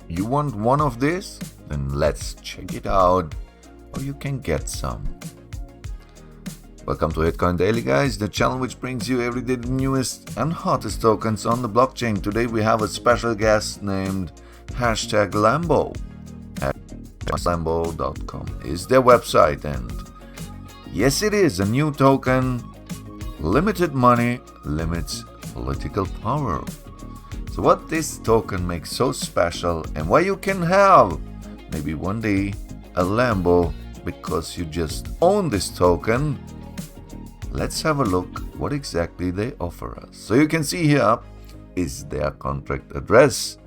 You want one of these? Then let's check it out, or you can get some. Welcome to Bitcoin Daily, guys, the channel which brings you every day the newest and hottest tokens on the blockchain. Today we have a special guest named #Lambo. Lambo.com is their website, and yes, it is a new token. Limited money limits political power. So what this token makes so special, and why you can have maybe one day a Lambo because you just own this token. Let's have a look what exactly they offer us. So you can see here is their contract address.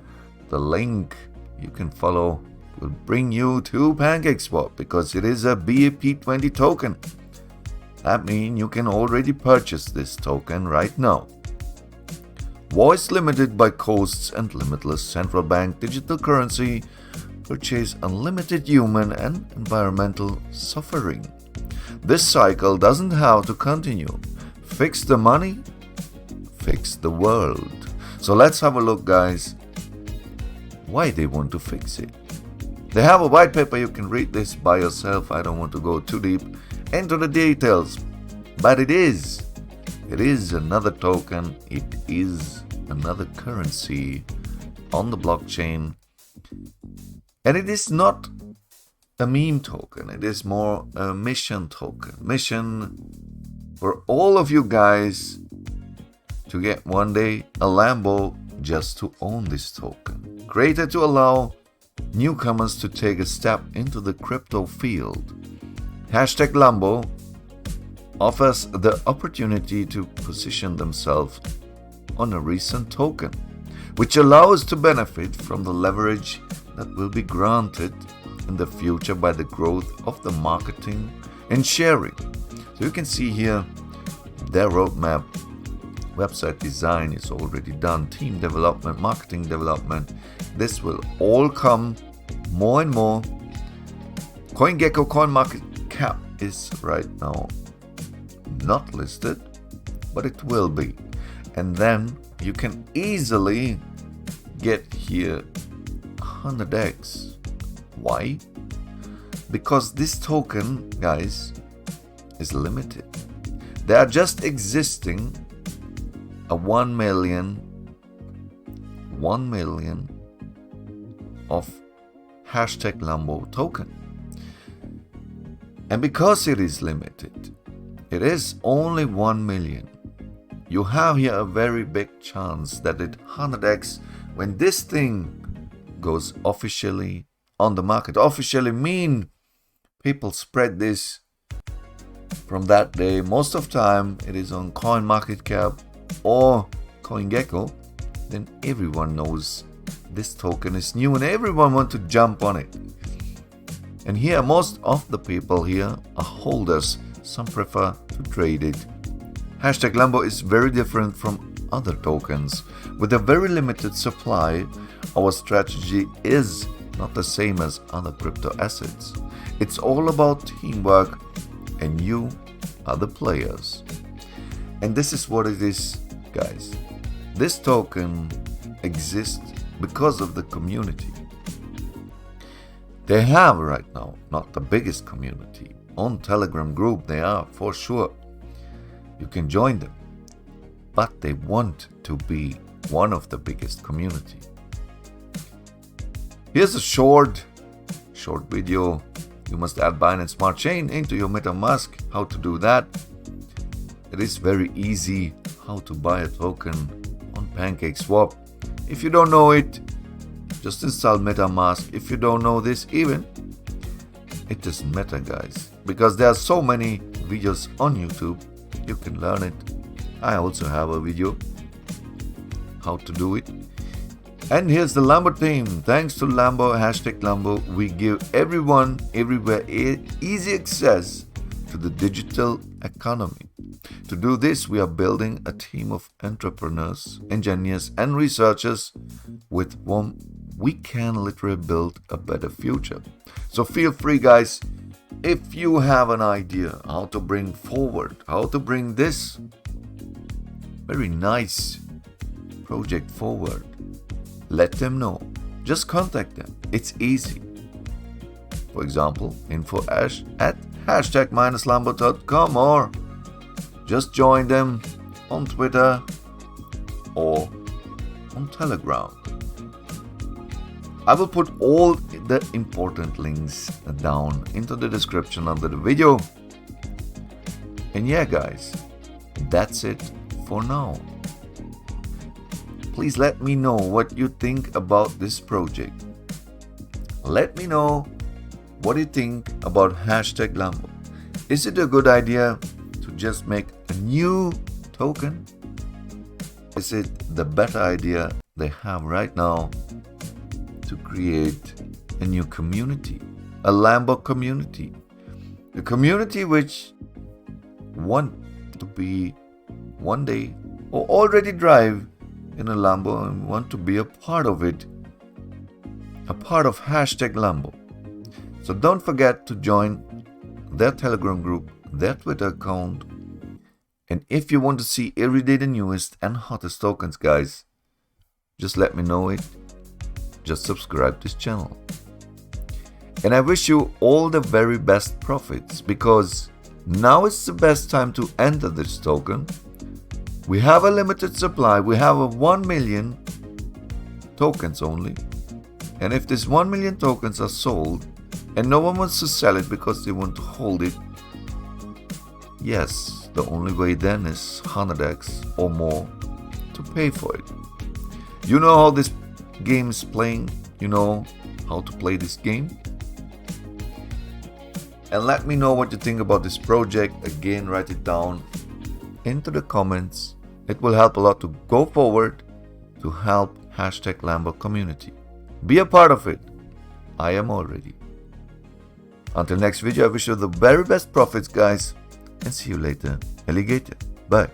The link you can follow will bring you to PancakeSwap because it is a BEP20 token. That means you can already purchase this token right now. Voice limited by costs and limitless central bank digital currency. Purchase unlimited human and environmental suffering. This cycle doesn't have to continue. Fix the money, fix the world. So let's have a look, guys, why they want to fix it. They have a white paper, you can read this by yourself. I don't want to go too deep into the details, but it is another token, it is another currency on the blockchain, and it is not a meme token, it is more a mission token. Mission for all of you guys to get one day a Lambo just to own this token. Created to allow newcomers to take a step into the crypto field. #Lambo offers the opportunity to position themselves on a recent token, which allows to benefit from the leverage that will be granted in the future by the growth of the marketing and sharing. So you can see here their roadmap. Website design is already done, team development, marketing development. This will all come more and more. CoinGecko CoinMarketCap is right now not listed, but it will be. And then you can easily get here 100x. Why? Because this token, guys, is limited. They are just existing a 1 million of #Lambo token. And because it is limited, it is only 1 million. You have here a very big chance that it 100x when this thing goes officially on the market. Officially mean people spread this from that day. Most of time it is on CoinMarketCap or CoinGecko. Then everyone knows this token is new and everyone want to jump on it. And here most of the people here are holders. Some prefer to trade it. #Lambo is very different from other tokens. With a very limited supply, our strategy is not the same as other crypto assets. It's all about teamwork, and you are the players. And this is what it is, guys. This token exists because of the community. They have right now not the biggest community. On Telegram group they are for sure. You can join them. But they want to be one of the biggest community. Here's a short video. You must add Binance Smart Chain into your MetaMask. How to do that? It is very easy how to buy a token on PancakeSwap. If you don't know it, just install MetaMask. If you don't know this even, it doesn't matter, guys, because there are so many videos on YouTube. You can learn it. I also have a video how to do it. And here's the Lambo team. Thanks to Lambo, #Lambo, we give everyone, everywhere, easy access to the digital economy. To do this, we are building a team of entrepreneurs, engineers, and researchers with whom we can literally build a better future. So feel free, guys, if you have an idea how to bring forward, how to bring this very nice project forward, let them know. just contact them. It's easy. For example, info@# #-lambo.com, or just join them on Twitter or on Telegram. I will put all the important links down into the description under the video. And yeah, guys, that's it for now. Please let me know what you think about this project. Let me know what you think about #Lambo. Is it a good idea to just make a new token? Is it the better idea they have right now to create a new community, a Lambo community, a community which want to be one day or already drive in a Lambo and want to be a part of it, a part of #Lambo. So don't forget to join their Telegram group, their Twitter account, and if you want to see every day the newest and hottest tokens, guys, just let me know it. Just subscribe to this channel. And I wish you all the very best profits, because now is the best time to enter this token. We have a limited supply. We have a 1 million tokens only. And if this 1 million tokens are sold and no one wants to sell it because they want to hold it, yes, the only way then is 100x or more to pay for it. You know how this game is playing. You know how to play this game. And let me know what you think about this project. Again, write it down into the comments. It will help a lot to go forward to help #Lambo community. Be a part of it. I am already. Until next video, I wish you the very best profits, guys, and see you later, alligator. Bye.